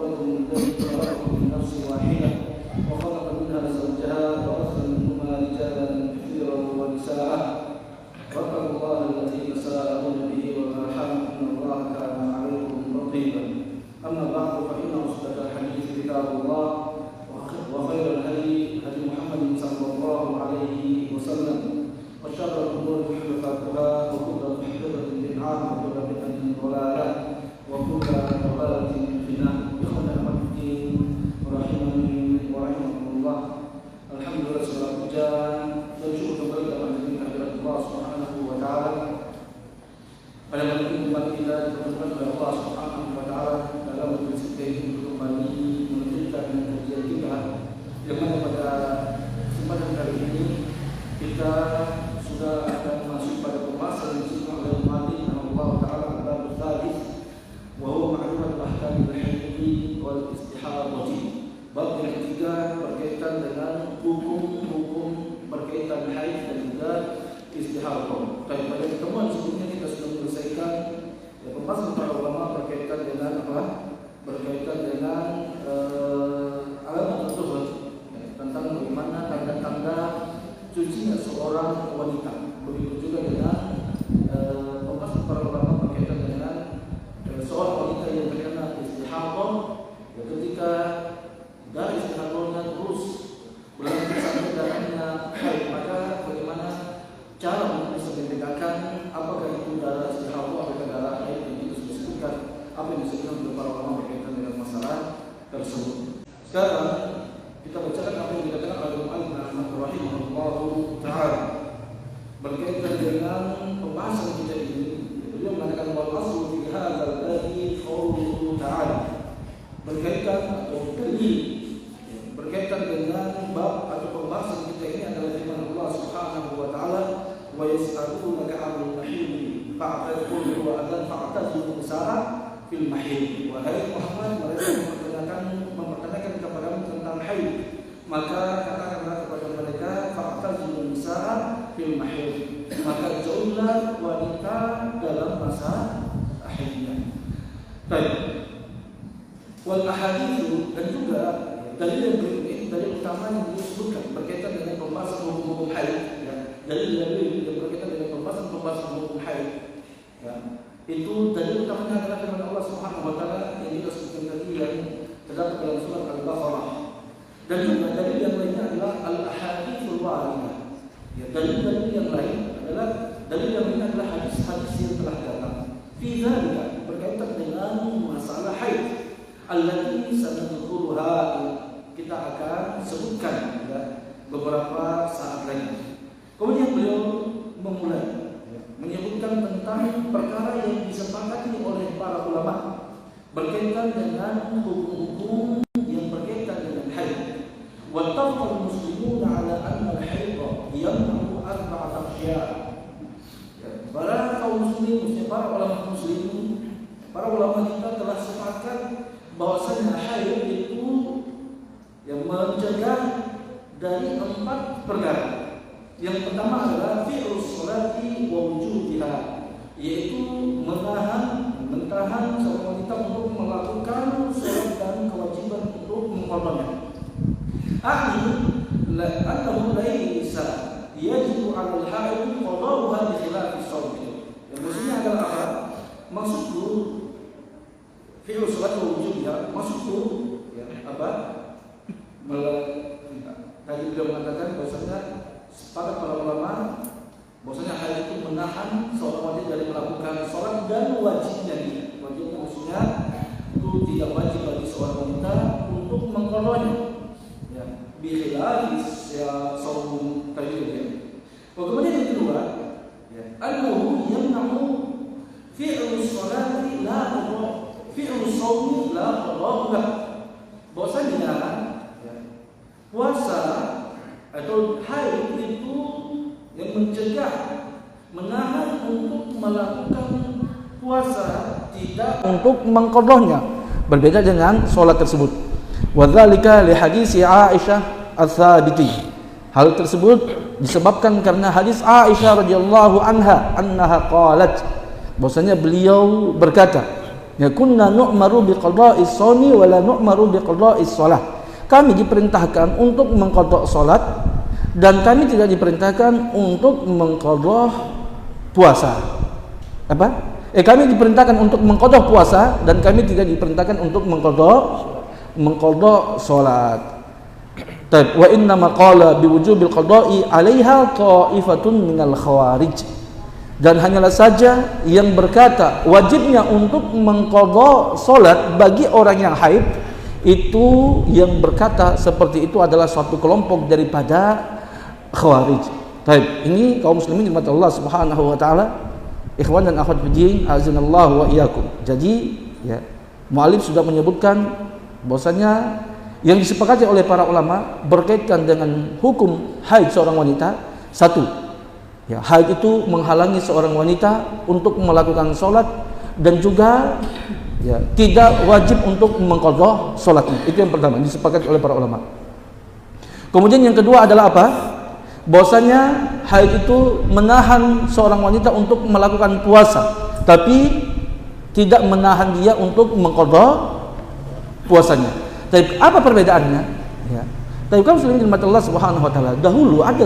خلق من نفس واحدة وخلق منها زوجها وبث منهما رجالا كثيرا ونساء واتقوا الله الذي تساءلون به والأرحام إن الله كان عليكم رقيبا أما بعد فإن أصدق الحديث كتاب الله وخير الهدي هدي محمد صلى الله عليه وسلم وشر الأمور محدثاتها وكل محدثة بدعة وكل بدعة ضلالة وكل ضلالة في النار. إخوانا الدين rahimani wa rahimakumullah. Alhamdulillah, segala pujian dan syukur kembali kepada Allah Subhanahu wa taala. Pada malam ini kembali kita dipertemukan oleh Allah Subhanahu wa taala dalam prinsip untuk kembali melanjutkan kajian kita. Yang mana pada kesempatan kali ini kita sudah akan masuk pada pembahasan yang disebut oleh Malik Allah taala bab tsalits wa huwa ma'rifat ahkam al-hayd wal istihadah. Bab yang ketiga berkaitan dengan hukum-hukum berkaitan haid dan juga istihadah. Pada pertemuan sebelumnya kita sudah menyelesaikan pembahasan para ulama berkaitan dengan apa? Berkaitan dengan alamat tersebut, tentang bagaimana tanda-tanda sucinya seorang wanita. Begitu juga dengan pembahasan para ulama berkaitan dengan seorang wanita yang terkena istihadah, ketika dari istihadahnya terus berlanjut sampai darahnya haid, maka bagaimana cara untuk bisa membedakan apakah itu darah istihadah atau darah haid yang kita sudah sebutkan, apa yang disebutkan oleh para ulama berkaitan dengan masalah tersebut. Sekarang kita bacakan apa yang dikatakan oleh Al-Imam rahimahullahu taala berkaitan dengan pembahasan kita ini. Beliau mengatakan wal aslu fi hadzal babi qauluhu ta'ala, berkaitan atau berkaitan dengan bab atau pembahasan kita ini adalah firman Allah Subhanahu wa taala wa yas'alunaka 'anil mahid fa'tazil wa adan fa'tazil nisaa fil mahid. Wahai Muhammad, mereka mempertanyakan kepadamu tentang haid, maka katakanlah kepada mereka fa'tazil nisaa fil mahid, maka jauhlah wanita dalam masa haidnya. Baik. Wal ahaditsu, dan juga dalil yang berikut ini dalil utama yang disebutkan berkaitan dengan pembahasan hukum haid, ya. Dalil yang berkaitan dengan pembahasan hukum haid, ya. Itu dalil utamanya adalah firman Allah Subhanahu wa taala yang kita sebutkan tadi yang terdapat dalam surat Al-Baqarah. Dan juga dalil yang lainnya adalah al-ahaditsul waridah. Ya, dalil yang lain adalah hadis-hadis yang telah datang. Fi dzalika, berkaitan dengan masalah haid. Allati sanadkuruha, kita akan sebutkan, ya, beberapa saat lagi. Kemudian beliau memulai menyebutkan tentang perkara yang disepakati oleh para ulama berkaitan dengan hukum-hukum yang berkaitan dengan haid. Wa tafaqal muslimuna ala anna al-haid yamna'u arba'at asya'. Para kaum muslimin, para ulama muslimin, para ulama kita telah sepakat bahwasanya haid itu yang mencegah dari 4 perkara. Yang pertama adalah fi'lus sholati wa wujubiha, yaitu mentahan seorang wanita untuk melakukan salat dan kewajiban untuk mengkorbannya. Annahu laisa yajibu 'ala al-haid qada'uha bi khilafi as-shawm. Yang maksudnya adalah apa? Maksudku fi'lus sholati wa wujubiha, maksudku, ya, apa? Tadi beliau mengatakan bahwasanya sepakat para ulama bahwasanya haid itu menahan seorang wanita dari melakukan sholat dan wajibnya. Wajibnya maksudnya itu tidak wajib bagi seorang wanita untuk mengqadanya, ya, bi khilafis ya shaum tadi. Kemudian yang kedua, ya, annahu yamna'u fi'lus sholati la qada', fi'lus shaumi la qada'. Bahwasanya puasa atau haid itu yang mencegah, menahan untuk melakukan puasa, tidak untuk mengqadahnya, berbeda dengan sholat tersebut. Wa dzalika li hadis Aisyah ats-Tsabiti. Hal tersebut disebabkan karena hadis Aisyah radhiyallahu anha qalat, bahwasanya beliau berkata, Ya, kunna nu'maru biqada'is shaumi wa la nu'maru biqada'is shalah. Kami diperintahkan untuk mengqadha salat dan kami tidak diperintahkan untuk mengqadha puasa. Kami diperintahkan untuk mengqadha puasa dan kami tidak diperintahkan untuk mengqadha salat. Wa inna ma qala biwujubil qada'i 'alaiha ta'ifatun minal khawarij. Dan hanyalah saja yang berkata wajibnya untuk mengqadha salat bagi orang yang haid, itu yang berkata seperti itu adalah suatu kelompok daripada khawarij. Baik, ini kaum muslimin dirahmati Allah Subhanahu wa taala. Ikhwan dan akhwat fiddin, azanallahu wa iyyakum. Jadi, ya, muallif sudah menyebutkan bahwasanya yang disepakati oleh para ulama berkaitan dengan hukum haid seorang wanita. Satu, ya, haid itu menghalangi seorang wanita untuk melakukan sholat dan juga, ya, tidak wajib untuk mengqadha sholatnya. Itu yang pertama, disepakati oleh para ulama. Kemudian yang kedua adalah apa? Bahwasanya haid itu menahan seorang wanita untuk melakukan puasa, tapi tidak menahan dia untuk mengqadha puasanya. Tapi apa perbedaannya? Ya. Tapi kaum muslimin dirahmati Allah Subhanahu wa taala, dahulu ada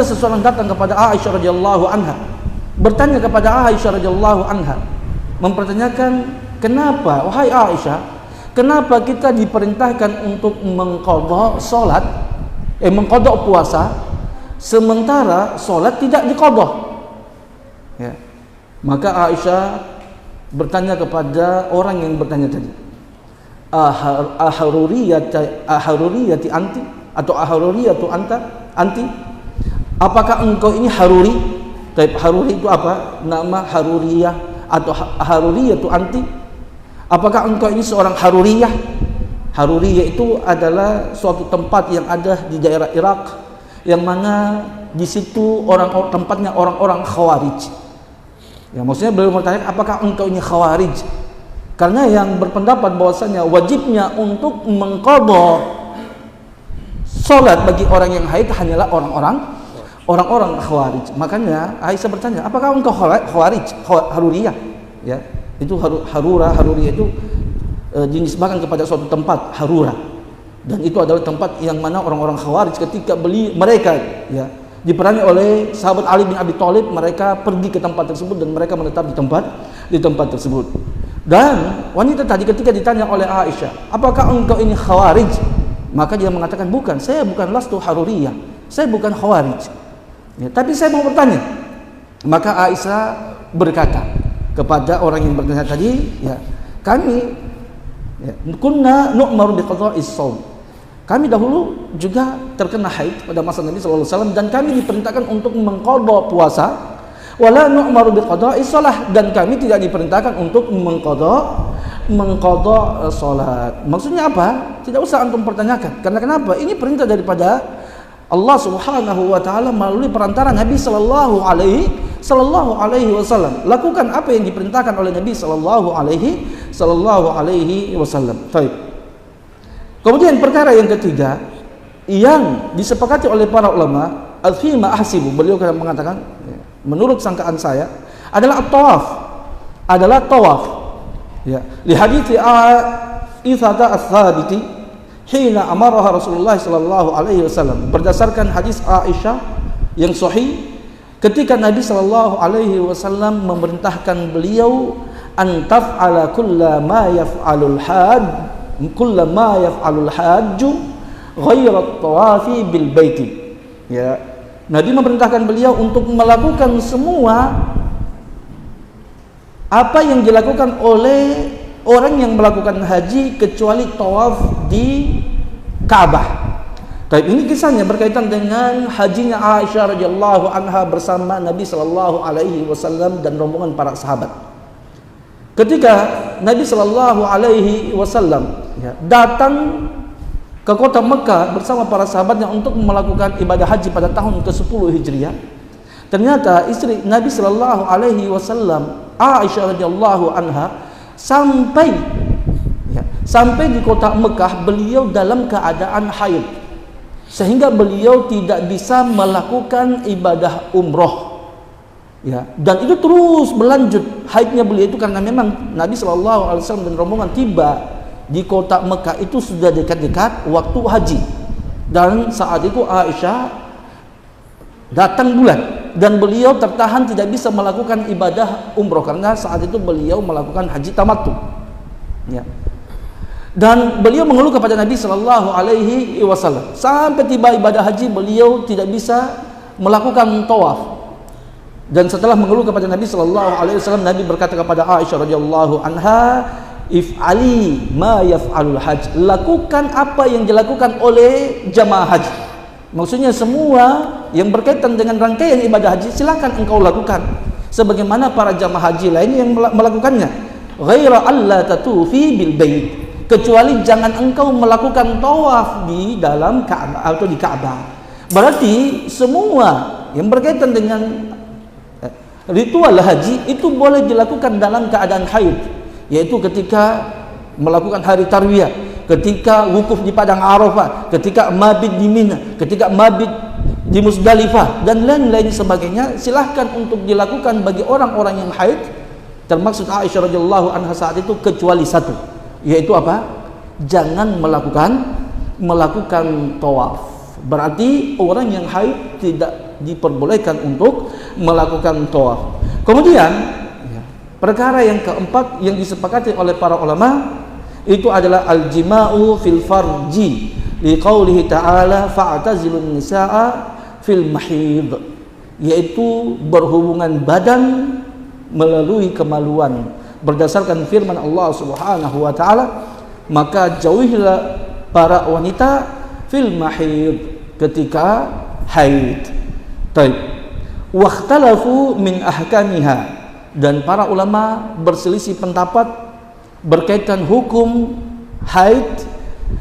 seseorang datang kepada Aisyah radhiyallahu anha, bertanya kepada Aisyah radhiyallahu anha, mempertanyakan, kenapa wahai Aisyah, kenapa kita diperintahkan untuk mengqadha salat, mengqadha puasa, sementara salat tidak diqadha? Ya. Maka Aisyah bertanya kepada orang yang bertanya tadi, aharuriyati anti atau aharuriyatu anti, apakah engkau ini haruri? Tapi haruri itu apa? Nama haruriyah atau haruriyatu anti? Apakah engkau ini seorang haruriyah? Haruriyah itu adalah suatu tempat yang ada di daerah Irak, yang mana di situ tempatnya orang-orang khawarij. Ya, maksudnya beliau bertanya, apakah engkau ini khawarij? Karena yang berpendapat bahwasanya wajibnya untuk mengqadha salat bagi orang yang haid hanyalah orang-orang khawarij. Makanya Aisyah bertanya, apakah engkau khawarij, haruriyah? Ya, itu haruriyah itu dinisbahkan kepada suatu tempat, harura. Dan itu adalah tempat yang mana orang-orang khawarij ketika mereka, ya, diperangi oleh sahabat Ali bin Abi Thalib, mereka pergi ke tempat tersebut dan mereka menetap di tempat tersebut. Dan wanita tadi ketika ditanya oleh Aisyah, apakah engkau ini khawarij? Maka dia mengatakan, bukan, saya bukan lastu haruriyah, saya bukan khawarij, ya, tapi saya mau bertanya. Maka Aisyah berkata kepada orang yang bertanya tadi, ya, kami, ya, kunna nu'maru biqadha'is shaum. Kami dahulu juga terkena haid pada masa Nabi sallallahu alaihi wasallam dan kami diperintahkan untuk mengqadha puasa, wala nu'maru biqadha'is shalah, dan kami tidak diperintahkan untuk mengqadha salat. Maksudnya apa? Tidak usah antum pertanyakan. Karena kenapa? Ini perintah daripada Allah Subhanahu wa taala melalui perantara Nabi sallallahu alaihi wasallam. Lakukan apa yang diperintahkan oleh Nabi sallallahu alaihi wasallam. Baik. Kemudian perkara yang ketiga yang disepakati oleh para ulama, al-fima ahsibu, beliau mengatakan, menurut sangkaan saya, adalah tawaf. Ya, li hadithi Ithata ats-Tsabiti hina amaraha Rasulullah sallallahu alaihi wasallam, berdasarkan hadis Aisyah yang sahih ketika Nabi sallallahu alaihi wasallam memerintahkan beliau an taf'ala kullama yaf'alul hajju ghairat tawafi bil baiti. Ya, Nabi memerintahkan beliau untuk melakukan semua apa yang dilakukan oleh orang yang melakukan haji kecuali tawaf di Ka'bah. Tapi ini kisahnya berkaitan dengan hajinya Aisyah radhiyallahu anha bersama Nabi sallallahu alaihi wasallam dan rombongan para sahabat. Ketika Nabi sallallahu alaihi wasallam, ya, datang ke kota Mekah bersama para sahabatnya untuk melakukan ibadah haji pada tahun ke-10 Hijriah, ternyata istri Nabi sallallahu alaihi wasallam, Aisyah radhiyallahu anha, sampai di kota Mekah beliau dalam keadaan haid, sehingga beliau tidak bisa melakukan ibadah umroh. Ya, dan itu terus berlanjut haidnya beliau itu karena memang Nabi SAW dan rombongan tiba di kota Mekah itu sudah dekat-dekat waktu haji, dan saat itu Aisyah datang bulan dan beliau tertahan tidak bisa melakukan ibadah umroh karena saat itu beliau melakukan haji tamattu. Ya. Dan beliau mengeluh kepada Nabi SAW sampai tiba ibadah haji beliau tidak bisa melakukan tawaf. Dan setelah mengeluh kepada Nabi SAW, Nabi berkata kepada Aisyah radhiyallahu anha, if'ali ma yaf'alul hajj, lakukan apa yang dilakukan oleh jamaah haji. Maksudnya semua yang berkaitan dengan rangkaian ibadah haji silakan engkau lakukan sebagaimana para jamaah haji lain yang melakukannya. Ghaira alla tatufi bil bait, kecuali jangan engkau melakukan tawaf di dalam Ka'bah atau di Ka'bah. Berarti semua yang berkaitan dengan ritual haji itu boleh dilakukan dalam keadaan haid, yaitu ketika melakukan hari tarwiyah, ketika wukuf di padang Arafah, ketika mabit di Mina, ketika mabit di Musdalifah dan lain-lain sebagainya. Silahkan untuk dilakukan bagi orang-orang yang haid, termaksud Aisyah radhiyallahu anha saat itu, kecuali satu, yaitu apa? Jangan melakukan tawaf. Berarti orang yang haid tidak diperbolehkan untuk melakukan tawaf. Kemudian perkara yang keempat yang disepakati oleh para ulama itu adalah al-jima'u fil farji, liqaulihi ta'ala fa'tazilun nisaa fil mahid, yaitu berhubungan badan melalui kemaluan berdasarkan firman Allah Subhanahu wa taala, maka jauhilah para wanita fil mahid, ketika haid. Taib. Wakhtalafu min ahkamiha, dan para ulama berselisih pendapat berkaitan hukum haid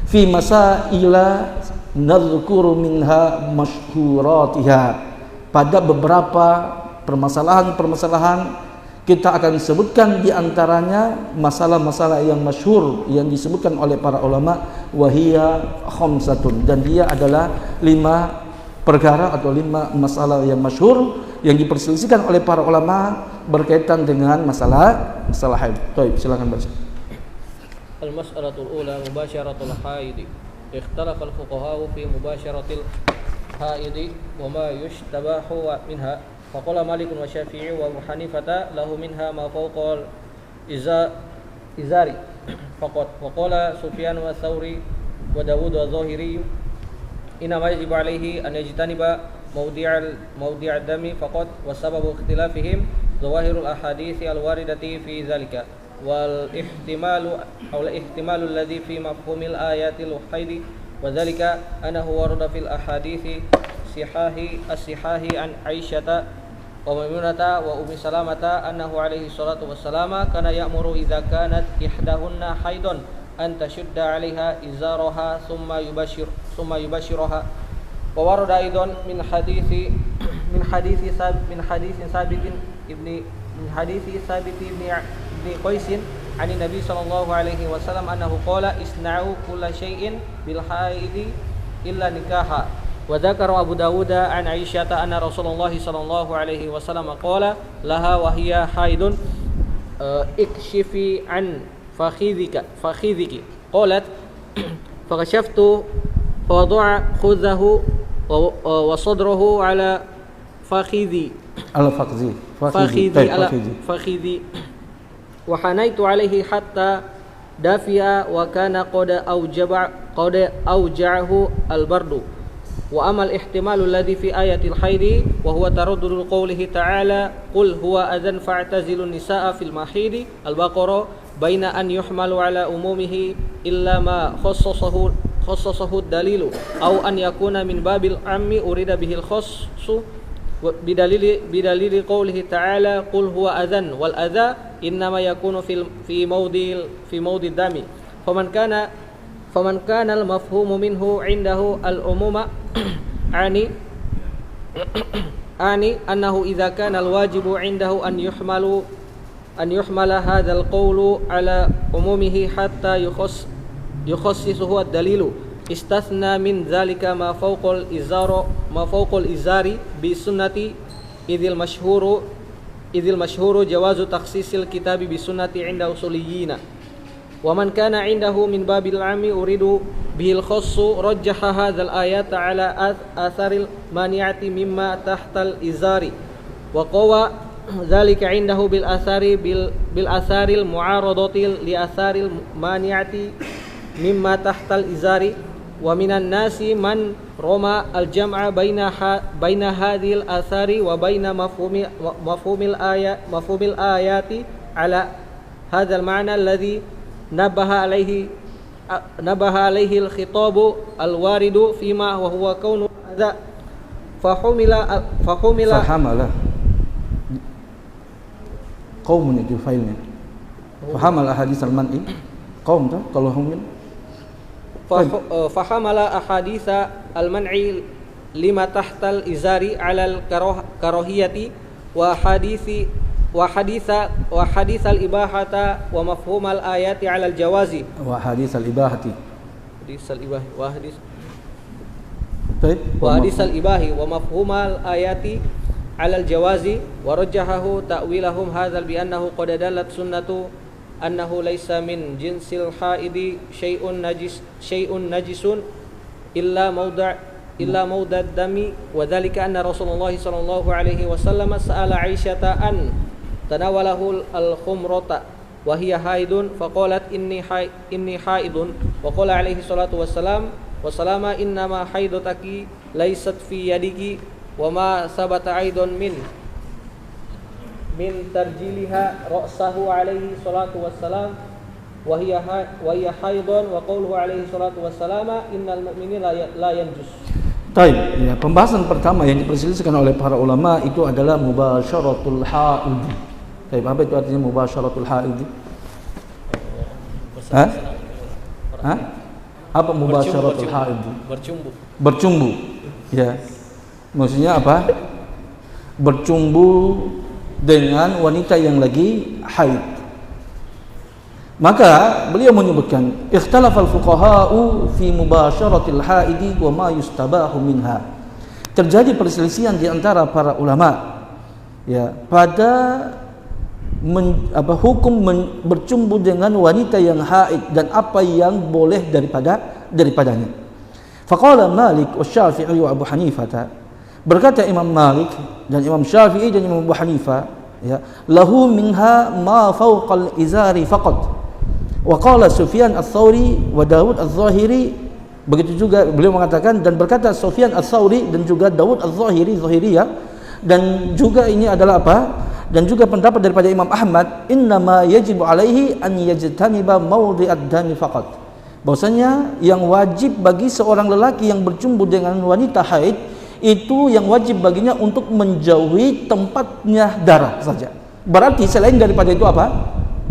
fi masaila nadhkuru minha masyhuratiha. Pada beberapa permasalahan kita akan sebutkan di antaranya masalah-masalah yang masyhur yang disebutkan oleh para ulama, wahiya khamsatun, dan dia adalah 5 perkara atau 5 masalah yang masyhur yang diperselisihkan oleh para ulama berkaitan dengan masalah haid. Baik, silakan baca. Al-mas'alatul ula mubasharatul haid. Ikhtalafa al-fuqaha fi mubasharatil haid wa ma yushtabahu minha. Faqala Malik wa Syafi'i wa Abu Hanifah lahu minha ma fawqa izari faqat. Wa qala Sufyan wa Thawri wa Dawud wa Zahiri inama yajibu alaihi an yajtaniba mawdi'ad dami faqat, wa sababu ikhtilafihim zawahirul ahadithi al-waridati fi dhalika wal ihtimalu alladhi fi mafhumil ayatil haidi, wa dhalika annahu warada fil ahadithi as-sihahi an Aisyata wa Maimunata wa Ummi Salamata annahu alaihi salatu wassalama kana ya'muru idza kanat ihdahunna haidun an tashudda 'alaiha izaraha thumma yubashiraha. Wa warada aidan min hadisi Sabit ibni Qais an Nabi sallallahu alaihi wasallam annahu qala isna'u kulla syai'in bil haidi illa nikaha. Wa dzakara Abu Dawud an Aisyah anna Rasulullah sallallahu alaihi wasallam qala laha wa hiya haidun ikshifi an fakhidhiki qalat fakashaftu fawada'a khudhahu wa sadrahu ala fakhidhi wa hanaitu alayhi hatta dafi'a wa kana qad awja'ahu al-bardu. Wa amal ihtimalu alladhi fi ayatil haidi wa huwa taraddudul qawlihi ta'ala qul huwa adhan fa'tazilun nisaa fil mahidi al-baqarah baina an yuhmalu ala umumihi illa ma khassasahu dalilu aw an yakuna min babil ammi urida bihil khassu bidalili qawlihi ta'ala qul huwa adhan wal adha innama yakunu fi mawdi dami faman kana al mafhumu minhu indahu al umuma ani annahu idza kana al wajibu indahu an yuhmala hadzal qawlu ala umumihi hatta yukhassisuhu ad-dalilu istathna min dzalika ma fawqal izari bi sunnati idil mashhuru idil masyhuru jawazu takhsisil kitabi bisunnati 'inda usuliyyin. Wa man kana 'indahu min babil 'ami uridu bihil khassu rajjaha hadzal ayata 'ala atharil mani'ati mimma tahtal izari wa qawa dzalika 'indahu bil atharil mu'aradati li atharil mani'ati mimma tahtal izari. Wa minan nasi man roma al-jam'a baina hadhil athari wa baina mafhumil ayati ala hadzal ma'na alladhi nabaha alaihi al-khitabu al-waridu fima wa huwa kaunu hadza fahamala qaumun itu failnya fahamala hadis al-man'i qaum tuh kalau humil fahamala ahaditsa al-man'i lima tahtal izari ala al-karahiyati wa haditsal ibahata wa mafhumal ayati ala al-jawazi wa haditsal ibahati wa haditsal ibahi wa mafhumal ayati ala al-jawazi wa rajjahahu ta'wilahum hadzal bi annahu qad dalat sunnatu annahu laysa min jinsil haidi syai'un najisun illa mawda' dami wa dhalika anna Rasulullah sallallahu alaihi wasallam sa'ala Aisyata an tanawalahu al-khumrata wa hiya haidun faqalat inni haidun wa qala alaihi salatu wassalam wa salama innama haidutaki laysat fi yadiki wa ma sabata aidun min tarjiliha ra'sahu alaihi salatu wassalam wa hiya haidun wa qawluhu alaihi salatu wassalam innal mu'minina la yanjus. Baik, ya, pembahasan pertama yang diperselisihkan oleh para ulama itu adalah mubasyaratul haid. Baik, apa itu artinya mubasyaratul haid? Apa mubasyaratul haid? Bercumbu. Ya. Maksudnya apa? Bercumbu dengan wanita yang lagi haid. Maka beliau menyebutkan ikhtalafal fuqaha'u fi mubasyaratil haidi wa ma yustabahu minha. Terjadi perselisihan di antara para ulama ya pada hukum bercumbu dengan wanita yang haid dan apa yang boleh daripadanya. Faqala Malik wa Syafi'i wa Abu Hanifah, berkata Imam Malik dan Imam Syafi'i dan Imam Abu Hanifah ya, lahu minha ma fawqal izari faqat. Wa qala Sufyan ats-Tsauri wa Daud adz-Dzahiri, begitu juga beliau mengatakan dan berkata Sufyan ats-Tsauri dan juga Daud adz-Dzahiri Zahiriyah, dan juga ini adalah apa? Dan juga pendapat daripada Imam Ahmad, innama yajibu alaihi an yajtaniba mawdi'ad dami faqat. Bahwasanya yang wajib bagi seorang lelaki yang bercumbu dengan wanita haid itu yang wajib baginya untuk menjauhi tempatnya darah saja. Berarti selain daripada itu apa?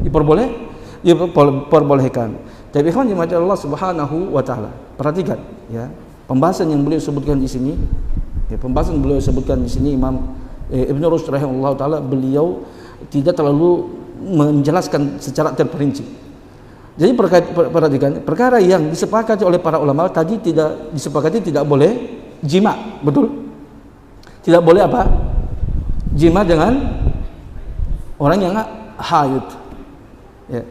Diperbolehkan. Tapi ikhwan dimati Allah Subhanahu wa taala. Perhatikan ya, pembahasan yang beliau sebutkan di sini. Ya, pembahasan beliau sebutkan di sini Imam Ibnu Rushd rahimahullah taala, beliau tidak terlalu menjelaskan secara terperinci. Jadi perhatikan, perkara yang disepakati oleh para ulama tadi tidak disepakati tidak boleh jima, betul? Tidak boleh apa? Jima dengan orang yang haid. Ya.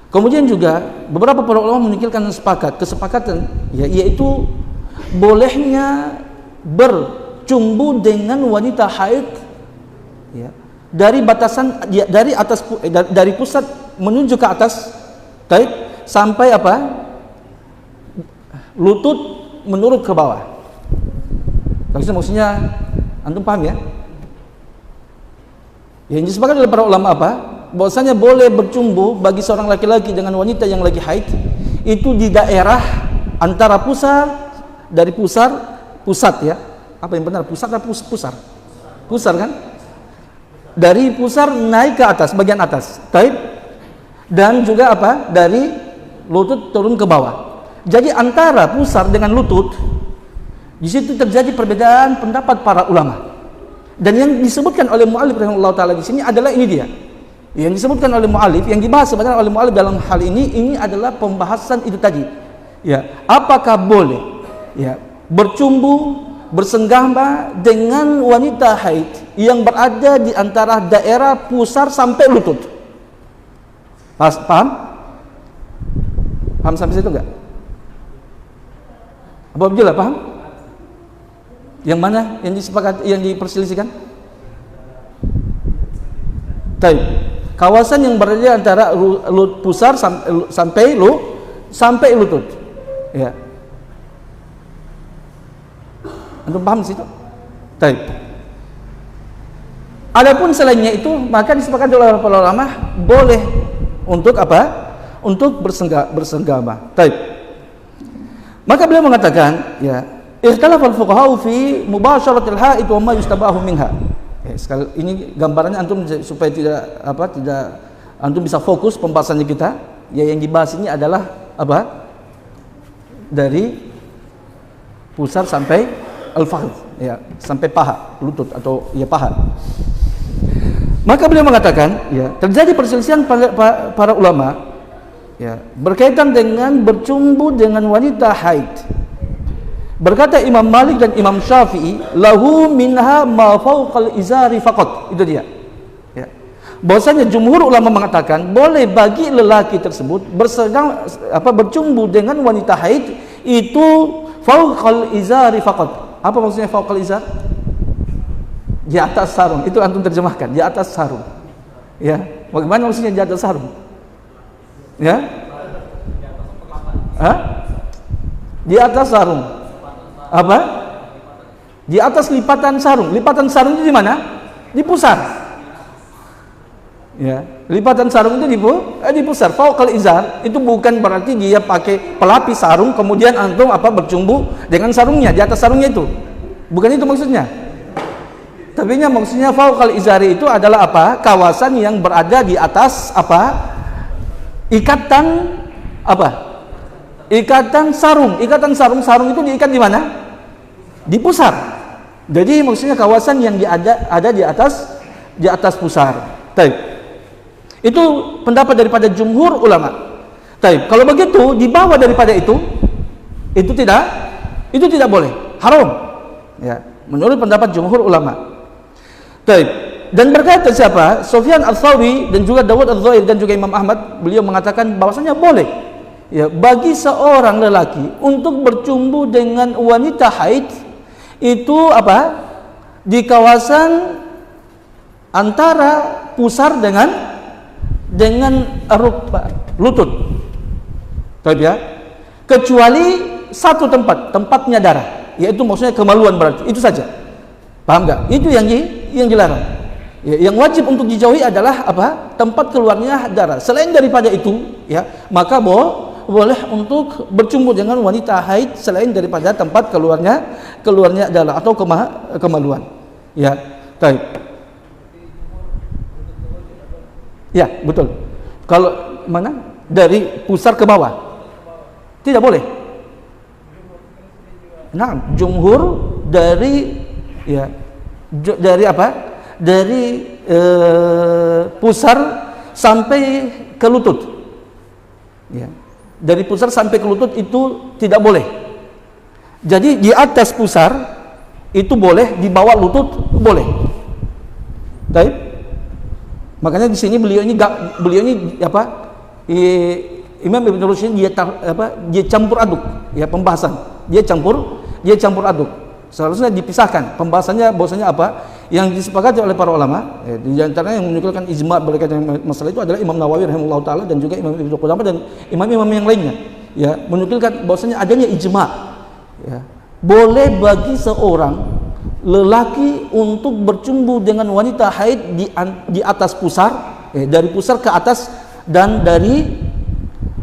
Kemudian juga beberapa para ulama menukilkan kesepakatan ya, yaitu bolehnya bercumbu dengan wanita haid ya, dari batasan ya, dari pusat menuju ke atas taib sampai apa? Lutut menurut ke bawah. Maksudnya antum paham ya? Yang disepakati oleh para ulama apa? Bahwasanya boleh bercumbu bagi seorang laki-laki dengan wanita yang lagi haid itu di daerah antara pusat ya. Apa yang benar? Pusat atau pusar? Pusar kan? Dari pusar naik ke atas, bagian atas. Taib. Dan juga apa? Dari lutut turun ke bawah. Jadi antara pusar dengan lutut di situ terjadi perbedaan pendapat para ulama. Dan yang disebutkan oleh mu'allif rahimahullah taala di sini adalah ini dia. Yang disebutkan oleh mu'allif, yang dibahas sebenarnya oleh mu'allif dalam hal ini adalah pembahasan itu tadi. Ya, apakah boleh ya bercumbu bersenggama dengan wanita haid yang berada di antara daerah pusar sampai lutut. Paham? Paham sampai situ enggak? Apa betul lah, paham? Yang mana yang disepakati, yang diperselisihkan? Baik. Kawasan yang berada antara pusar sampai lutut. Ya. Antum paham di situ? Baik. Adapun selainnya itu, maka disepakati oleh para ulama boleh untuk apa? Untuk bersenggama. Baik. Maka beliau mengatakan, ya, ikhtalafa al-fuqaha fi mubasharatil haid wa ma yustabahu minha. Sekali ini gambarannya antum supaya tidak antum bisa fokus pembahasannya kita. Ya, yang dibahas ini adalah apa? Dari pusar sampai al-fakhidh, ya, sampai paha, lutut atau ya paha. Maka beliau mengatakan, ya, terjadi perselisihan para ulama, ya, berkaitan dengan bercumbu dengan wanita haid. Berkata Imam Malik dan Imam Syafi'i, lahu minha ma fawqal izari faqat. Itu dia. Ya. Bahwasanya jumhur ulama mengatakan boleh bagi lelaki tersebut bercumbu dengan wanita haid itu fawqal izari faqat. Apa maksudnya fawqal izar? Di atas sarung. Itu antum terjemahkan, di atas sarung. Ya. Bagaimana maksudnya di atas sarung? Ya? Hah? Di atas sarung. Apa? Di atas lipatan sarung. Lipatan sarung itu di mana? Di pusar. Ya, lipatan sarung itu di pusar. Fauqal izar itu bukan berarti dia pakai pelapis sarung kemudian antum bercumbu dengan sarungnya di atas sarungnya itu. Bukan itu maksudnya. Tapi maksudnya fauqal izari itu adalah apa? Kawasan yang berada di atas ikatan ikatan sarung. Ikatan sarung itu diikat di mana? Di pusar. Jadi maksudnya kawasan yang ada di atas pusar. Baik. Itu pendapat daripada jumhur ulama. Baik. Kalau begitu di bawah daripada itu tidak boleh, haram. Ya, menurut pendapat jumhur ulama. Baik. Dan berkata siapa? Sufyan Ats-Tsauri dan juga Dawud Adz-Dzahiri dan juga Imam Ahmad, beliau mengatakan bahwasanya boleh, ya, bagi seorang lelaki untuk bercumbu dengan wanita haid itu di kawasan antara pusar dengan lutut. Tahu ya? Kecuali satu tempatnya darah, yaitu maksudnya kemaluan berarti. Itu saja. Paham enggak? Itu yang dilarang. Ya, yang wajib untuk dijauhi adalah tempat keluarnya darah. Selain daripada itu, ya, maka boleh untuk bercumbu dengan wanita haid selain daripada tempat keluarnya darah atau kemaluan. Ya, baik. Ya, betul. Kalau mana? Dari pusar ke bawah. Tidak boleh. Nah, jumhur dari pusar sampai ke lutut. Ya. Dari pusar sampai ke lutut itu tidak boleh. Jadi di atas pusar itu boleh, di bawah lutut boleh. Baik. Makanya di sini beliau ini Imam Ibn Rushd dia campur aduk, ya, pembahasan. Dia campur aduk. Seharusnya dipisahkan pembahasannya, bahwasanya yang disepakati oleh para ulama, di antaranya yang menunjukkan ijma' berkaitan dengan masalah itu adalah Imam Nawawi rahimahullah taala dan juga Imam Ibnu Qudamah dan imam-imam yang lainnya, ya, menunjukkan bahwasanya adanya ijma', ya, boleh bagi seorang lelaki untuk bercumbu dengan wanita haid di atas pusar, dari pusar ke atas dan dari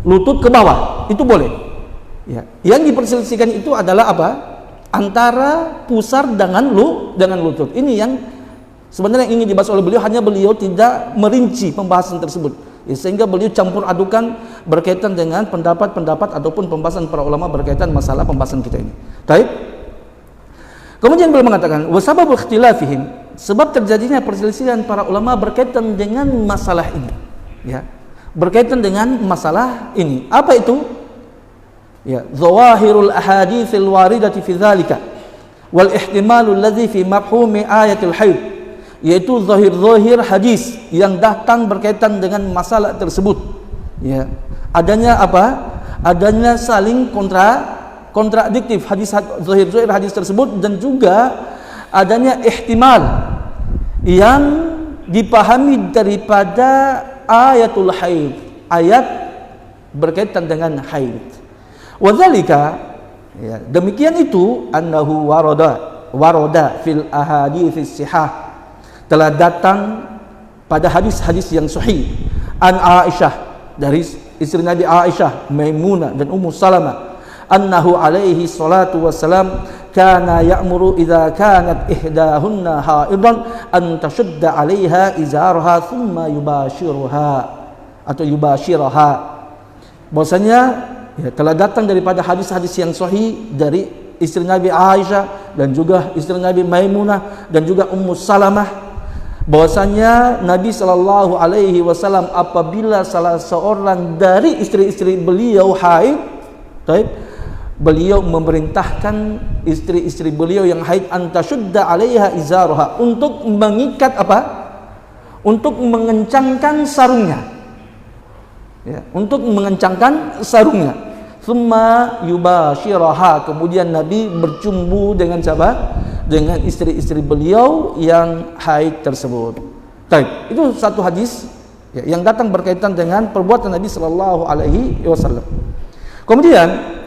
lutut ke bawah, itu boleh. Ya. Yang diperselisihkan itu adalah antara pusar dengan lutut. Ini yang sebenarnya ingin dibahas oleh beliau, hanya beliau tidak merinci pembahasan tersebut, ya, sehingga beliau campur adukan berkaitan dengan pendapat-pendapat ataupun pembahasan para ulama berkaitan masalah pembahasan kita ini. Baik. Kemudian beliau mengatakan wasababul ikhtilafihim, sebab terjadinya perselisihan para ulama berkaitan dengan masalah ini, ya, berkaitan dengan masalah ini. Apa itu? Ya, zawahirul ahaditsil waridati fi dzalika, wal ihtimalul ladzi fi mafhumi ayatil haid, yaitu zahir-zahir hadis yang datang berkaitan dengan masalah tersebut. Ya, adanya apa? Adanya saling kontradiktif hadis zahir-zahir hadis tersebut, dan juga adanya ihtimal yang dipahami daripada ayatul haid, ayat berkaitan dengan haid. Wadzalika, ya, demikian itu annahu warada fil ahadits sihah, telah datang pada hadis-hadis yang sahih an Aisyah, dari istri Nabi Aisyah, Maimunah dan Ummu Salamah, annahu alaihi salatu wassalam kana ya'muru idza kanat ihdahunna haidan an tashudda 'alaiha izaraha thumma yubashiraha. Bahwasanya ya, telah datang daripada hadis-hadis yang sahih dari istri Nabi Aisyah dan juga istri Nabi Maimunah dan juga Ummu Salamah, bahwasanya Nabi sallallahu alaihi wasallam apabila salah seorang dari istri-istri beliau haid, beliau memerintahkan istri-istri beliau yang haid antashudda 'alaiha izaraha, untuk mengikat apa? Untuk mengencangkan sarungnya. Ya, untuk mengencangkan sarungnya. Tsumma yubashiraha, kemudian Nabi bercumbu dengan siapa? Dengan istri-istri beliau yang haid tersebut. Baik, itu satu hadis ya, yang datang berkaitan dengan perbuatan Nabi sallallahu alaihi wasallam. Kemudian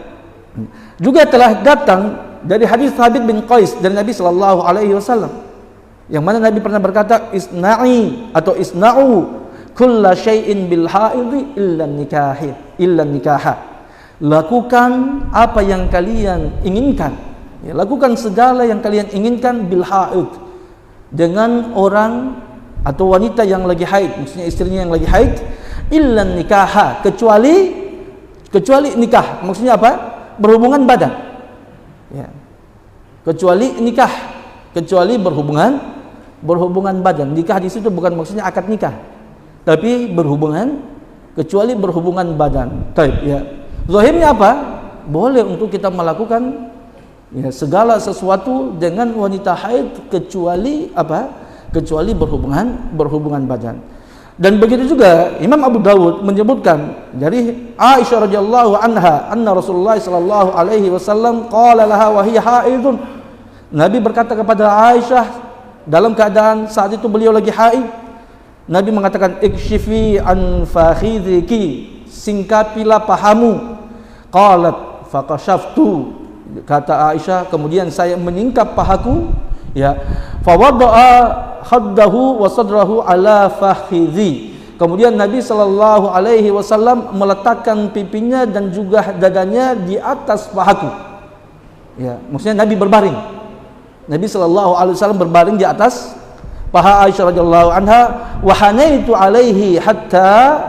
juga telah datang dari hadis Thabit bin Qais dari Nabi sallallahu alaihi wasallam, yang mana Nabi pernah berkata, isna'u kulla syai'in bil haidhi illa nikaha. Lakukan apa yang kalian inginkan, ya, lakukan segala yang kalian inginkan bil haid, dengan orang atau wanita yang lagi haid, maksudnya istrinya yang lagi haid, illa nikaha, kecuali nikah, maksudnya apa? Berhubungan badan, ya. Kecuali nikah, kecuali berhubungan badan. Nikah di situ bukan maksudnya akad nikah, tapi kecuali berhubungan badan. Baik, ya. Zahirnya apa? Boleh untuk kita melakukan ya, segala sesuatu dengan wanita haid, kecuali apa? Kecuali berhubungan badan. Dan begitu juga Imam Abu Dawud menyebutkan dari Aisyah radhiyallahu anha, anna Rasulullah sallallahu alaihi wasallam qala laha wa hiya haidun. Nabi berkata kepada Aisyah dalam keadaan saat itu beliau lagi haid, Nabi mengatakan, ikshifi an fakhidhiki, singkapilah pahamu. Qalat faqashaftu, kata Aisyah, kemudian saya menyingkap pahaku, ya. Fawada'a khaddahu wa sadrahu ala fakhidhi, kemudian Nabi sallallahu alaihi wasallam meletakkan pipinya dan juga dadanya di atas pahaku, ya, maksudnya Nabi berbaring. Nabi sallallahu alaihi wasallam berbaring di atas paha Aisyah radhiyallahu anha, wa hanaitu alaihi hatta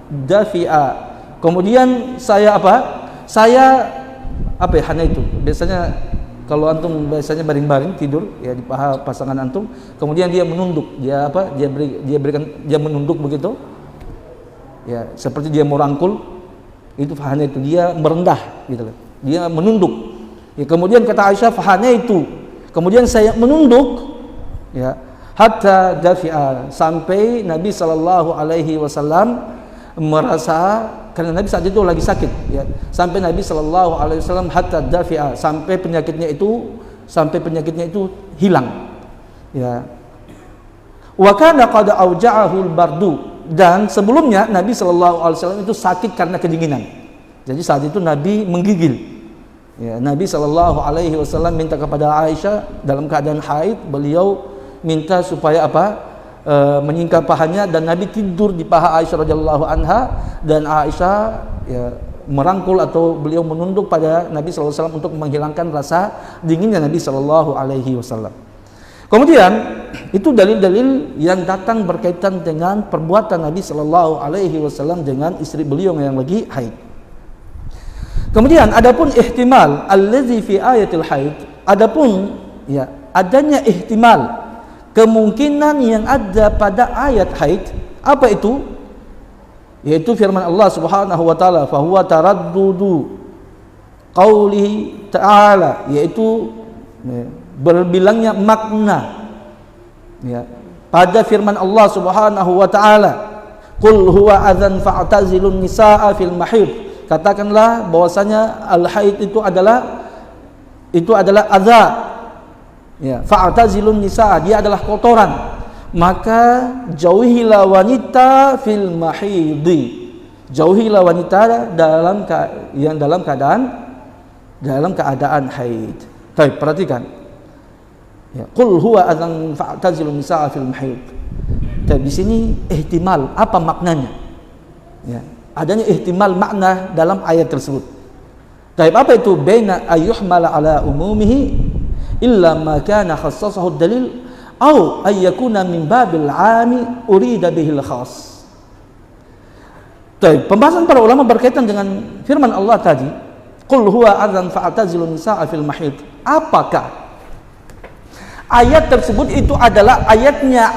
dafi'a, kemudian saya hanaitu, biasanya kalau antum biasanya baring-baring tidur ya di paha pasangan antum, kemudian dia menunduk, dia menunduk begitu, ya, seperti dia mau rangkul, itu fahana itu dia merendah gitu, dia menunduk, ya. Kemudian kata Aisyah, fahana itu, kemudian saya menunduk, ya, hatta dafi'a, sampai Nabi sallallahu alaihi wasallam merasa, karena Nabi saat itu lagi sakit, ya, sampai Nabi sallallahu alaihi wasallam hatta dafi'a, sampai penyakitnya itu hilang, ya. Wa kana qad auja'ahu al-bardu, dan sebelumnya Nabi sallallahu alaihi wasallam itu sakit karena kedinginan. Jadi saat itu Nabi menggigil, ya. Nabi sallallahu alaihi wasallam minta kepada Aisyah dalam keadaan haid, beliau minta supaya menyingkap pahanya, dan Nabi tidur di paha Aisyah radhiyallahu anha, dan Aisyah ya, merangkul atau beliau menunduk pada Nabi sallallahu alaihi wasallam untuk menghilangkan rasa dinginnya Nabi sallallahu alaihi wasallam. Kemudian itu dalil-dalil yang datang berkaitan dengan perbuatan Nabi sallallahu alaihi wasallam dengan istri beliau yang lagi haid. Kemudian adapun ihtimal allazi fi ayatil haid, adapun ya adanya ihtimal, kemungkinan yang ada pada ayat haid, apa itu? Yaitu firman Allah Subhanahu wa taala, fa huwa taraddudu qaulihi ta'ala, yaitu berbilangnya makna ya pada firman Allah Subhanahu wa taala, qul huwa adzan fa'tazilun nisaa fil mahid. Katakanlah bahwasanya al-haid itu adalah adza ya, fa'tazilun nisaa, dia adalah kotoran, maka jauhilah wanita fil mahidi, jauhilah wanita dalam keadaan haid. Baik, perhatikan ya, qul huwa adzan fa'tazilun nisaa fil mahid. Dan di sini ihtimal, apa maknanya ya, adanya ihtimal makna dalam ayat tersebut. Baik, apa itu? Baina ayyuhmala ala umumihi illa ma kana khassasahu dalil au ayyakuna min babil 'ami urida bihil khas. Baik, pembahasan para ulama berkaitan dengan firman Allah tadi, qul huwa adzan fa'tazilun nisaa fil mahid. Apakah ayat tersebut itu adalah ayatnya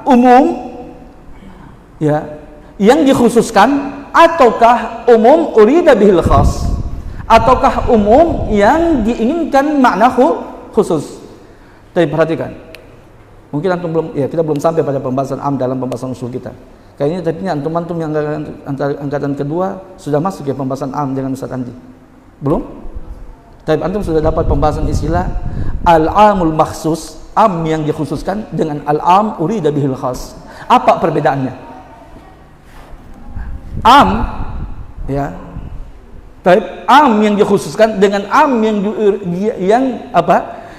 umum ya, yang dikhususkan, ataukah umum urida bihil khas, ataukah umum yang diinginkan makna khusus. Tapi perhatikan, mungkin antum kita belum sampai pada pembahasan dalam pembahasan usul kita. Kayaknya tapi antum yang angkatan kedua sudah masuk ya pembahasan dengan Ustaz Andi. Belum? Tapi antum sudah dapat pembahasan istilah al-amul makhsus, yang dikhususkan, dengan al-am urida bihil khas. Apa perbedaannya? Ya. Baik, yang dikhususkan dengan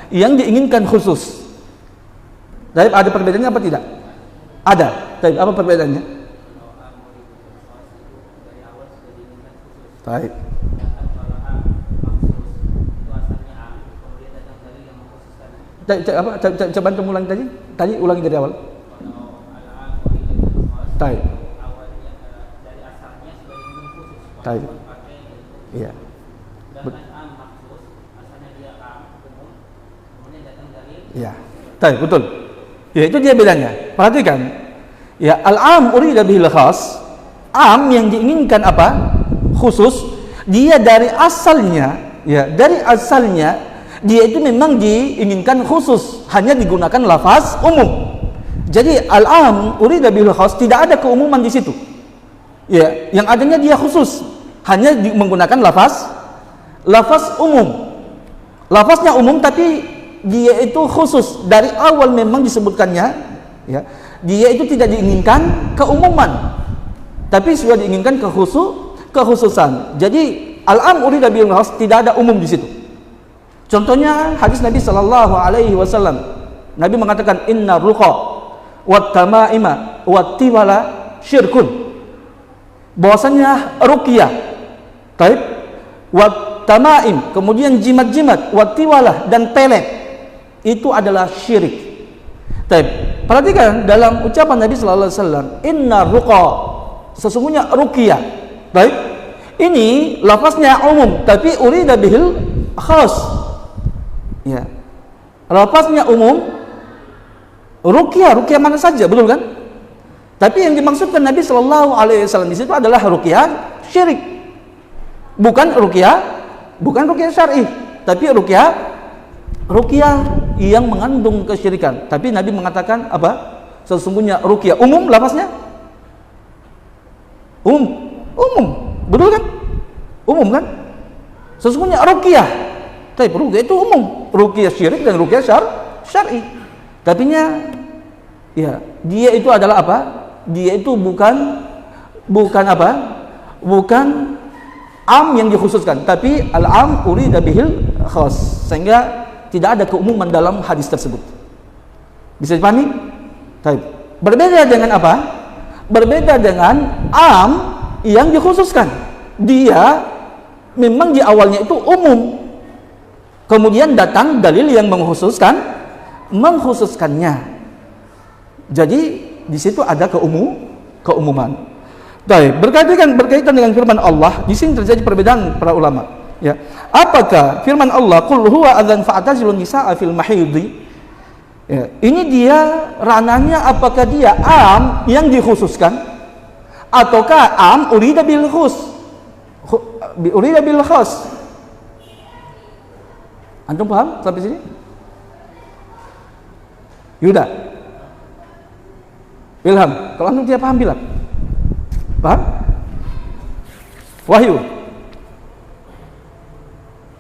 yang diinginkan khusus. Baik, ada perbedaannya apa tidak? Ada. Baik, apa perbedaannya? Baik. Coba antum ulangi tadi. Tadi ulangi dari awal. Baik. Baik. Iya. Iya. Baik, betul. Ya, itu dia bedanya. Perhatikan. Ya, al-am urida bihil khas. Yang diinginkan apa? Khusus. Dia dari asalnya, dia itu memang diinginkan khusus, hanya digunakan lafaz umum. Jadi al-am urida bil khas, tidak ada keumuman di situ. Ya, yang adanya dia khusus, hanya menggunakan lafaz umum. Lafaznya umum tapi dia itu khusus. Dari awal memang disebutkannya ya, dia itu tidak diinginkan keumuman, tapi sudah diinginkan kekhususan. Jadi al-am urida bil khas, tidak ada umum di situ. Contohnya hadis Nabi sallallahu alaihi wasallam. Nabi mengatakan inna ruqa wat tamaima wat tiwala syirkun. Bahwasanya ruqyah, taib, wat tamaim, kemudian jimat-jimat, wat tiwala dan pelet, itu adalah syirik. Taib. Perhatikan dalam ucapan Nabi sallallahu alaihi wasallam, inna ruqa, sesungguhnya ruqyah. Taib. Ini lafaznya umum tapi urida bihil khas. Ya, lafaznya umum, ruqyah mana saja, betul kan? Tapi yang dimaksudkan Nabi Shallallahu Alaihi Wasallam di situ adalah ruqyah syirik, bukan ruqyah syar'i, tapi ruqyah yang mengandung kesyirikan. Tapi Nabi mengatakan apa? Sesungguhnya ruqyah umum, lafaznya umum, betul kan? Umum kan? Sesungguhnya ruqyah. Tapi ruqyah itu umum, ruqyah syirik dan ruqyah syar'i. Tapinya ya, dia itu adalah apa? Dia itu bukan yang dikhususkan, tapi al-am urida bihil khas, sehingga tidak ada keumuman dalam hadis tersebut. Bisa dipahami? Baik. Berbeda dengan apa? Berbeda dengan yang dikhususkan. Dia memang di awalnya itu umum, kemudian datang dalil yang mengkhususkannya. Jadi di situ ada keumuman. Baik, berkaitan dengan firman Allah, di sini terjadi perbedaan para ulama. Ya, apakah firman Allah qul huwa adzan fa'tazilun nisaa fil mahidhi? Ya, ini dia ranahnya, apakah dia yang dikhususkan ataukah urida bil khas? Antum paham sampai sini? Yuda, Ilham, kalau antum tidak paham bilang. Paham? Wahyu,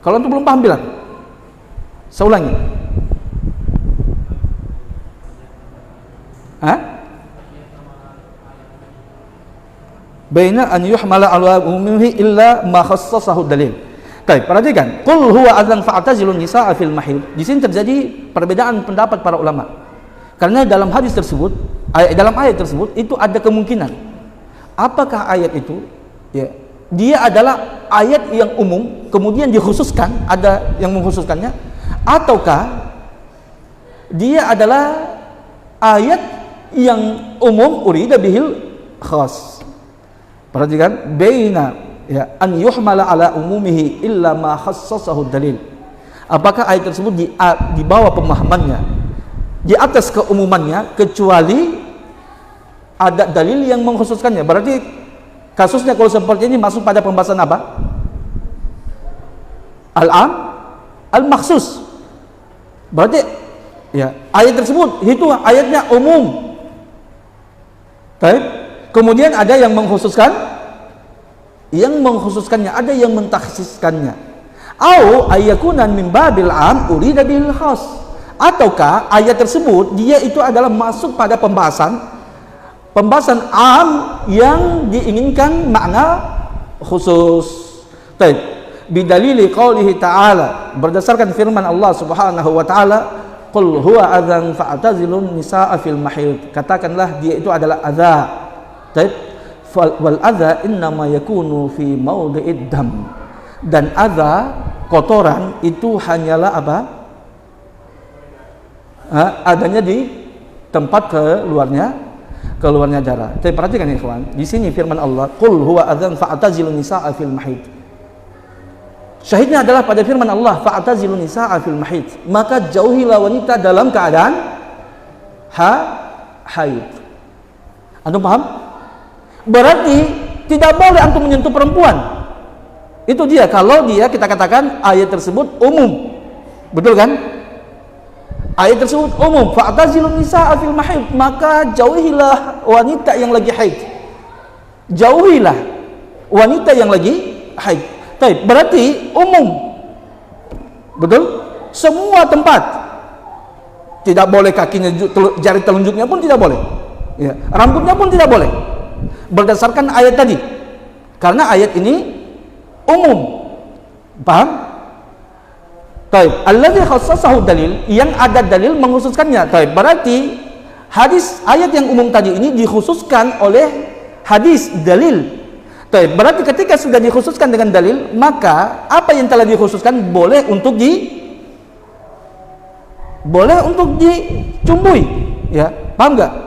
kalau antum belum paham bilang. Saya ulangi. Baina an yuhmala ala umumihi illa ma khassasahu dalil. Baik, perhatikan. Qul huwa adzan fa'tazilun nisaa fil mahid. Di sini terjadi perbedaan pendapat para ulama. Karena dalam hadis tersebut, dalam ayat tersebut itu ada kemungkinan. Apakah ayat itu ya, dia adalah ayat yang umum kemudian dikhususkan, ada yang mengkhususkannya, ataukah dia adalah ayat yang umum urida bihil khas. Perhatikan, baina ya an yuhmala ala umumihi illa ma khassasahu dalil. Apakah ayat tersebut di bawah pemahamannya, di atas keumumannya, kecuali ada dalil yang mengkhususkannya. Berarti kasusnya kalau seperti ini masuk pada pembahasan apa? Al-am, al-makhsus. Berarti ya ayat tersebut itu ayatnya umum. Baik. Kemudian ada yang mengkhususkannya, ada yang mentakhsiskannya. Au ayakunan min babil am urida bil khas. Ataukah ayat tersebut dia itu adalah masuk pada pembahasan am yang diinginkan makna khusus. Baik. Bidalili qaulihi ta'ala, berdasarkan firman Allah Subhanahu wa taala, qul huwa adzan fa'tazilun nisaa fil mahid. Katakanlah dia itu adalah adza. Baik. Wal adza innama yakunu fi mawdi'id dam. Dan adza, kotoran itu hanyalah apa? Adanya di tempat keluarnya darah. Tapi perhatikan ya ikhwan, di sini firman Allah, qul huwa adzan fa'tazilun nisaa fil mahid. Syahidnya adalah pada firman Allah, fa'tazilun nisaa fil mahid. Maka jauhilah wanita dalam keadaan haid. Antum paham? Berarti tidak boleh antum menyentuh perempuan. Itu dia, kalau dia kita katakan ayat tersebut umum. Betul kan? Ayat tersebut umum, fa'tazilun nisaa fil mahid, maka jauhilah wanita yang lagi haid. Jauhilah wanita yang lagi haid. Baik, berarti umum. Betul? Semua tempat. Tidak boleh kakinya, jari telunjuknya pun tidak boleh. Ya, rambutnya pun tidak boleh. Berdasarkan ayat tadi. Karena ayat ini umum. Paham? Baik, allazi khassasahu dalil, yang ada dalil mengkhususkannya. Baik, berarti hadis ayat yang umum tadi ini dikhususkan oleh hadis dalil. Baik, berarti ketika sudah dikhususkan dengan dalil, maka apa yang telah dikhususkan boleh untuk dicumbui. Ya, paham enggak?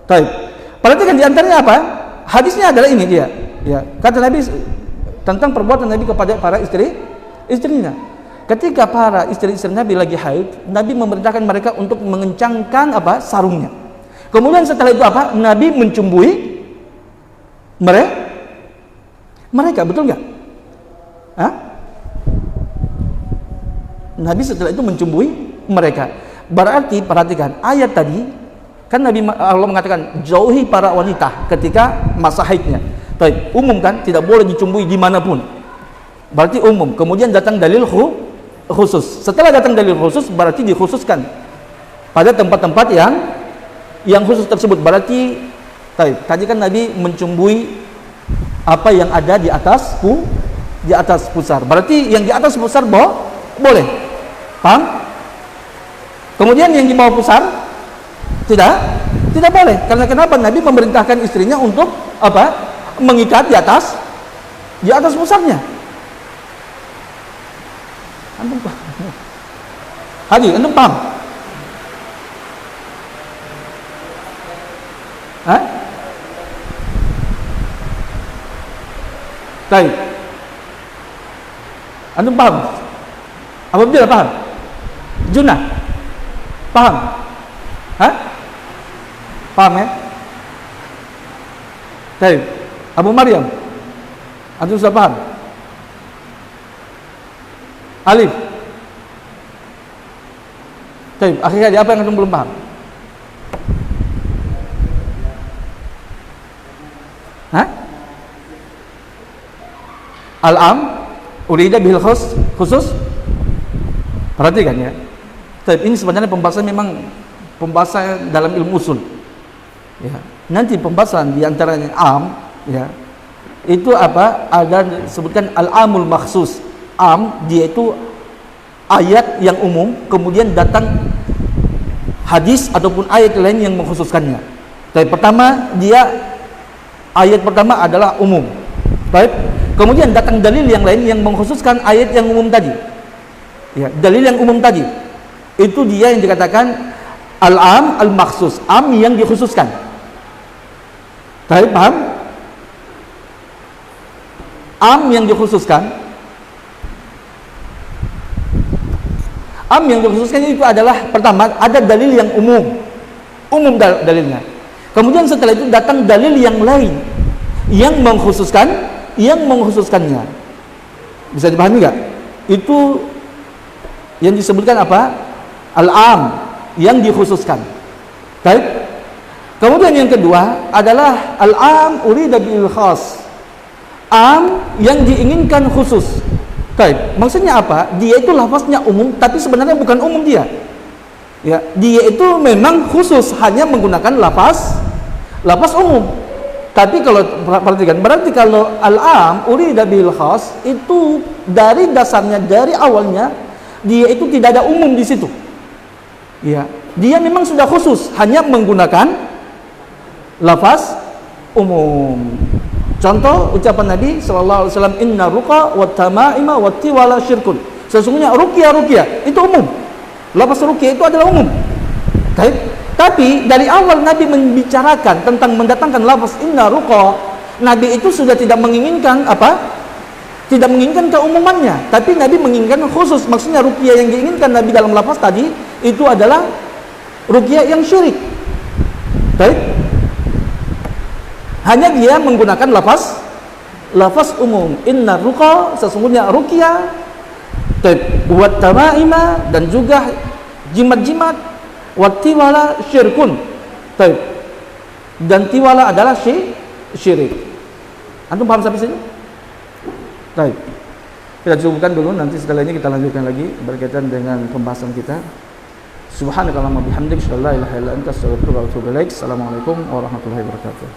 Baik. Perhatikan di antaranya apa? Hadisnya adalah ini dia. Ya, kata Nabi tentang perbuatan Nabi kepada para istrinya. Ketika para istri-istri Nabi lagi haid, Nabi memerintahkan mereka untuk mengencangkan apa? Sarungnya. Kemudian setelah itu apa? Nabi mencumbui mereka, betul nggak? Nabi setelah itu mencumbui mereka. Berarti perhatikan ayat tadi. Kan Nabi Allah mengatakan jauhi para wanita ketika masa haidnya. Baik, umum kan, tidak boleh dicumbui dimanapun. Berarti umum. Kemudian datang dalil khusus. Setelah datang dalil khusus, berarti dikhususkan pada tempat-tempat yang khusus tersebut. Berarti tadi kan Nabi mencumbui apa yang ada di atas pusar. Berarti yang di atas pusar boleh. Paham? Kemudian yang di bawah pusar tidak boleh. Karena kenapa? Nabi memerintahkan istrinya untuk apa? Mengikat di atas pusarnya. Antum paham? Hadir, antum paham? Baik. Antum paham? Abu Abdillah paham? Junah paham? Paham ya? Baik. Abu Maryam, antum sudah paham? Alif. Baik, akhirnya apa yang antum belum paham? Hah? Al-am urida bihil khusus. Perhatikan ya. Tapi ini sebenarnya pembahasan memang pembahasan dalam ilmu usul. Ya. Nanti pembahasan di antaranya am, ya. Itu apa? Ada disebutkan al-amul makhsus. Am dia itu ayat yang umum, kemudian datang hadis ataupun ayat lain yang mengkhususkannya. Tapi pertama dia ayat pertama adalah umum. Baik. Kemudian datang dalil yang lain yang mengkhususkan ayat yang umum tadi. Ya, dalil yang umum tadi. Itu dia yang dikatakan al-am al-makhsus, am yang dikhususkan. Baik, paham? Am yang dikhususkan. Am yang dikhususkan itu adalah pertama ada dalil yang umum. Umum dalilnya. Kemudian setelah itu datang dalil yang lain yang mengkhususkannya. Bisa dipahami enggak? Itu yang disebutkan apa? Al-am yang dikhususkan. Baik. Kemudian yang kedua adalah al-am urida bil khas. Am yang diinginkan khusus. Baik. Maksudnya apa? Dia itu lafaznya umum tapi sebenarnya bukan umum dia. Ya, dia itu memang khusus hanya menggunakan lafaz umum. Tapi kalau perhatikan, berarti kalau al-am urida bil khas itu dari dasarnya, dari awalnya dia itu tidak ada umum di situ. Ya, dia memang sudah khusus hanya menggunakan lafaz umum. Contoh ucapan Nabi sallallahu alaihi wasallam, inna ruqa wat tamaima wat tiwala syirkun. Sesungguhnya ruqyah itu umum. Lafaz ruqyah itu adalah umum. Tapi dari awal Nabi membicarakan tentang mendatangkan lafaz inna ruqa, Nabi itu sudah tidak menginginkan apa? Tidak menginginkan keumumannya, tapi Nabi menginginkan khusus. Maksudnya ruqyah yang diinginkan Nabi dalam lafaz tadi itu adalah ruqyah yang syirik. Baik. Hanya dia menggunakan lafaz umum. Inna ruqa, sesungguhnya ruqyah, wa tamaima, dan juga jimat-jimat, wa tiwala syirkun. Baik. Dan tiwala adalah syirik. Antum paham sampai sini? Baik. Kita cukupkan dulu, nanti setelah ini kita lanjutkan lagi berkaitan dengan pembahasan kita. Subhanakallahumma bihamdika, asyhadu an la ilaha illa anta, astaghfiruka wa atubu ilaik. Assalamualaikum warahmatullahi wabarakatuh.